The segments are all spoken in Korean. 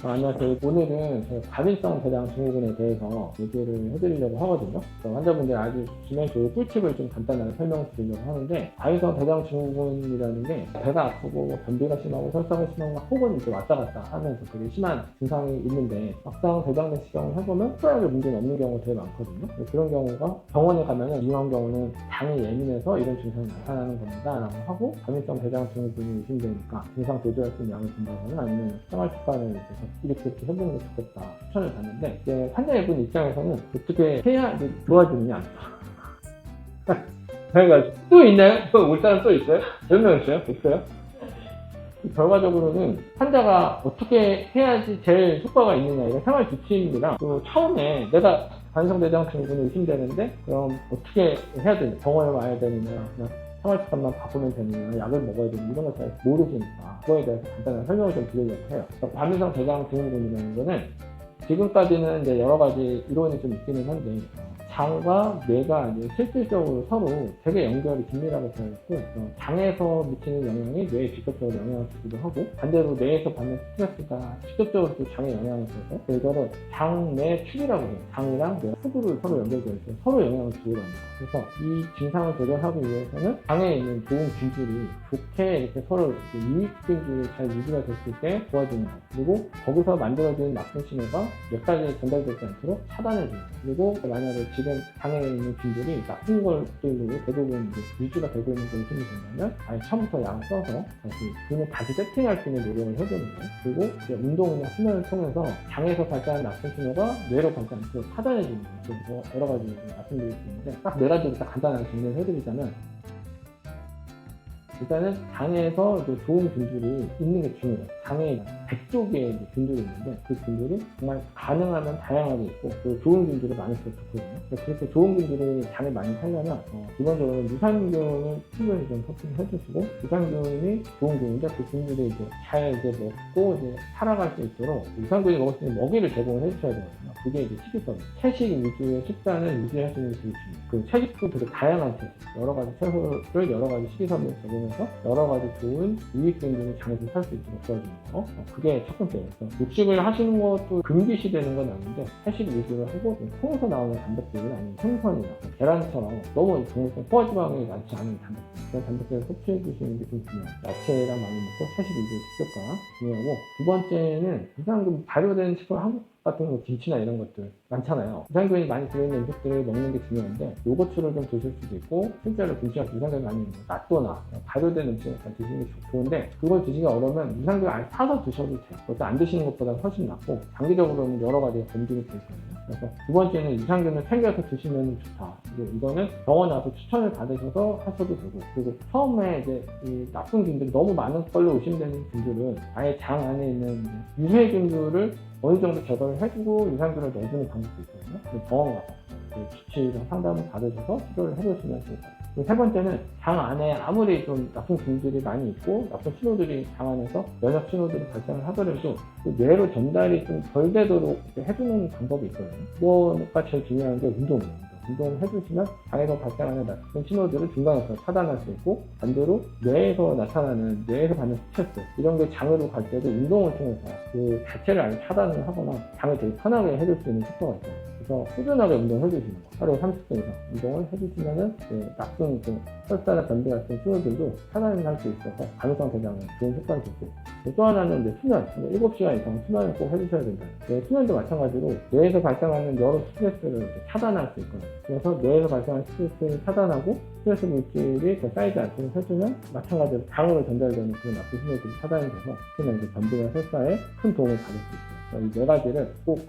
안녕하세요. 오늘은 과민성 대장 증후군에 대해서 얘기를 해드리려고 하거든요. 환자분들 아주 기본적으로 꿀팁을 좀 간단하게 설명드리려고 하는데, 과민성 대장 증후군이라는 게 배가 아프고 변비가 심하고 설사가 심하고 혹은 이제 왔다 갔다 하면서 되게 심한 증상이 있는데, 막상 대장 내시경을 해보면 특별하게 문제는 없는 경우가 되게 많거든요. 그런 경우가 병원에 가면은 이런 경우는 당이 예민해서 이런 증상이 나타나는 겁니다 라고 하고, 과민성 대장 증후군이 의심되니까 증상 조절할 수 있는 약을 준다거나 아니면 생활 습관을 이렇게 해보는 게 좋겠다 추천을 받는데, 이제 환자분 입장에서는 어떻게 해야 이제 좋아지느냐. 저희가 또 있나요? 올 사람 또 있어요? 몇 명 있어요? 없어요? 결과적으로는 환자가 어떻게 해야지 제일 효과가 있느냐, 이게 생활 지침입니다. 또 처음에 내가 과민성 대장 증후군이 의심되는데 그럼 어떻게 해야 되냐, 병원에 와야 되느냐, 그냥 생활 습관만 바꾸면 되느냐, 약을 먹어야 되느냐, 이런 걸 잘 모르시니까 그거에 대해서 간단한 설명을 좀 드리려고 해요. 과민성 대장 증후군이라는 거는 지금까지는 이제 여러 가지 이론이 좀 있기는 한데, 장과 뇌가 이제 실질적으로 서로 되게 연결이 긴밀하게 되어 있고, 장에서 미치는 영향이 뇌에 직접적으로 영향을 주기도 하고, 반대로 뇌에서 받는 스트레스가 직접적으로 또 장에 영향을 줘서, 이거를 장내 축이라고 해요. 장이랑 뇌 후두를 서로 연결되어 있어서 서로 영향을 주고 합니다. 그래서 이 증상을 조절하기 위해서는 장에 있는 좋은 균들이 좋게 이렇게 서로 유익균들이 잘 유지가 됐을 때 좋아지는 것, 그리고 거기서 만들어지는 나쁜 신호가 뇌까지 전달되지 않도록 차단해주는 것, 그리고 만약에 지금 장에 있는 균들이 나쁜 것들로 대부분 유지가 되고 있는 것을 힘이 된다면 아예 처음부터 약을 써서 다시 균을 다시 세팅할 수 있는 노력을 해주는 거예요. 그리고 이제 운동이나 수면을 통해서 장에서 발생하는 나쁜 신호가 뇌로 가지 않도록 차단해주는 거예요. 여러 가지 말씀드릴 수 있는데, 딱 4가지를 딱 간단하게 정리를 해드리자면, 일단은 장에서 좋은 균들이 있는 게 중요해요. 장에 100쪽의 균들이 있는데 그 균들이 정말 가능하면 다양하게 있고, 또 좋은 균들이 많을수록 좋거든요. 그렇게 좋은 균들이 장에 많이 살려면 기본적으로 유산균을 충분히 좀 섭취해 주시고, 유산균이 좋은 균인데 그 균들이 잘 먹고 살아갈 수 있도록 유산균이 먹을 수 있는 먹이를 제공을 해주셔야 되거든요. 그게 식이섬유, 채식 위주의 식단을 유지할 수 있는 게 되게 중요해요. 그 채식도 되게 다양한 채식, 여러 가지 채소를 여러 가지 식이섬유를 제공해서 여러 가지 좋은 유익균들이 장에서 살 수 있도록 도와주는 거, 그게 첫 번째예요. 육식을 하시는 것도 금기시되는 건 아닌데 채식 위주로 하고, 통에서 나오는 단백질은 아니면 생선이나 계란처럼 너무 정밀성 포화지방이 많지 않은 단백질, 그런 단백질을 섭취해 주시는 게 좀 중요해요. 야채랑 많이 먹고 채식 위주의 식습관 중요하고, 두 번째는 유산균 발효된 식품, 한국 같은 거 김치나 이런 것들 많잖아요. 유산균이 많이 들어있는 음식들을 먹는 게 중요한데, 요거트를 좀 드실 수도 있고, 실제로 김치가 유산균이 많이 있는 낫또나 발효된 음식을 드시는 게 좋은데, 그걸 드시기 어려우면 유산균 아예 사서 드셔도 돼요. 그것도 안 드시는 것보다 훨씬 낫고, 장기적으로는 여러 가지가 검증이 될 거예요. 그래서 두 번째는 유산균을 챙겨서 드시면 좋다. 그리고 이거는 병원 와서 추천을 받으셔서 하셔도 되고, 그리고 처음에 이 나쁜 균들, 너무 많은 걸로 의심되는 균들은 아예 장 안에 있는 유해균들을 어느 정도 제거를 해주고 유산균을 넣어주는 방법도 있거든요. 병원 가서 주치의랑 상담을 받으셔서 치료를 해보시면 좋을 것 같아요. 세 번째는 장 안에 아무리 좀 나쁜 균들이 많이 있고 나쁜 신호들이 장 안에서 면역 신호들이 발생을 하더라도 그 뇌로 전달이 좀 덜 되도록 해주는 방법이 있거든요. 그거가 제일 중요한 게 운동이에요. 운동을 해주시면 장에서 발생하는 나쁜 신호들을 중간에서 차단할 수 있고, 반대로 뇌에서 나타나는, 뇌에서 받는 스트레스 이런 게 장으로 갈 때도 운동을 통해서 그 자체를 아예 차단을 하거나 장을 되게 편하게 해줄 수 있는 효과가 있어요. 그래서 꾸준하게 운동을 해주시는 거예요. 하루에 30분 이상 운동을 해주시면은 나쁜 설사나 변비 같은 신호들도 차단을 할 수 있어서 과민성 대장에 좋은 효과를 줄 수 있어요. 또 하나는 수면, 7시간 이상 수면을 꼭 해주셔야 된다. 수면도 마찬가지로 뇌에서 발생하는 여러 스트레스를 차단할 수 있거든요. 그래서 뇌에서 발생하는 스트레스를 차단하고 스트레스 물질이 더 쌓이지 않도록 해주면 마찬가지로 장으로 전달되는 그런 나쁜 신호들이 차단이 돼서 수면, 변비나 설사에 큰 도움을 받을 수 있어요. 이 4가지를 꼭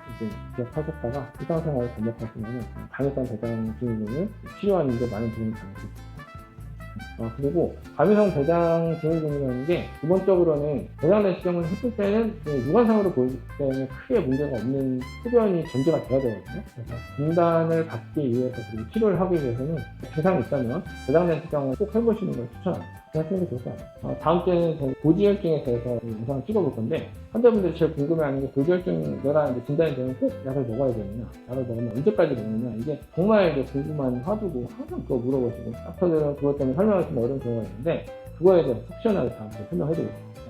기억하셨다가 일상생활을 접목하시면 과민성 대장 증후군을 치료하는 데 많은 도움이 될 수 있습니다. 그리고 과민성 대장 증후군이라는 게 기본적으로는 대장 내시경을 했을 때는 육안상으로 보일 때는 크게 문제가 없는 흡연이 전제가 돼야 되거든요. 그래서 진단을 받기 위해서, 그리고 치료를 하기 위해서는 증상이 있다면 대장 내시경을 꼭 해보시는 걸 추천합니다. 하시는 게 좋을 것 같아요. 다음 주에는 고지혈증에 대해서 영상을 찍어볼 건데, 환자분들이 제일 궁금해하는 게 고지혈증 내가 진단이 되면 꼭 약을 먹어야 되느냐, 약을 먹으면 언제까지 먹느냐, 이게 정말 궁금한 화두고 항상 그거 물어보시고 닥터들은 그것 때문에 설명하시면 어려운 경우가 있는데, 그거에 대해서 속 시원하게 다음 주에 설명해드리겠습니다.